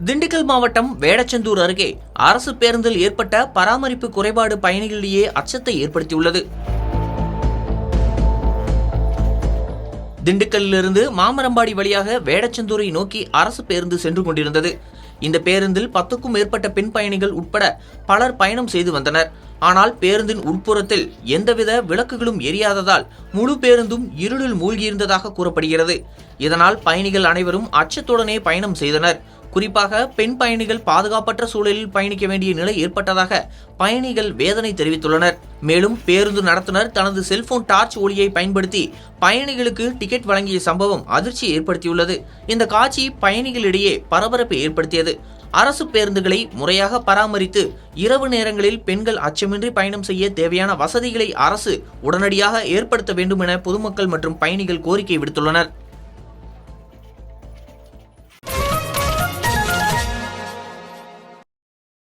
திண்டுக்கல் மாவட்டம் வேடச்சந்தூர் அருகே அரசு பேருந்தில் ஏற்பட்ட பராமரிப்பு குறைபாடு பயணிகளிடையே அச்சத்தை ஏற்படுத்தியுள்ளது. திண்டுக்கல்லிருந்து மாமரம்பாடி வழியாக வேடச்சந்தூரை நோக்கி அரசு பேருந்து சென்று கொண்டிருந்தது. இந்த பேருந்தில் 10க்கும் மேற்பட்ட பெண் பயணிகள் உட்பட பலர் பயணம் செய்து வந்தனர். ஆனால் பேருந்தின் உட்புறத்தில் எந்தவித விளக்குகளும் எரியாததால் முழு பேருந்தும் இருளில் மூழ்கியிருந்ததாக கூறப்படுகிறது. இதனால் பயணிகள் அனைவரும் அச்சத்துடனே பயணம் செய்தனர். குறிப்பாக பெண் பயணிகள் பாதுகாப்பற்ற சூழலில் பயணிக்க வேண்டிய நிலை ஏற்பட்டதாக பயணிகள் வேதனை தெரிவித்துள்ளனர். மேலும் பேருந்து நடத்துனர் தனது செல்போன் டார்ச் ஒளியை பயன்படுத்தி பயணிகளுக்கு டிக்கெட் வழங்கிய சம்பவம் அதிர்ச்சியை ஏற்படுத்தியுள்ளது. இந்த காட்சி பயணிகளிடையே பரபரப்பை ஏற்படுத்தியது. அரசு பேருந்துகளை முறையாக பராமரித்து இரவு நேரங்களில் பெண்கள் அச்சமின்றி பயணம் செய்ய தேவையான வசதிகளை அரசு உடனடியாக ஏற்படுத்த வேண்டும் என பொதுமக்கள் மற்றும் பயணிகள் கோரிக்கை விடுத்துள்ளனர்.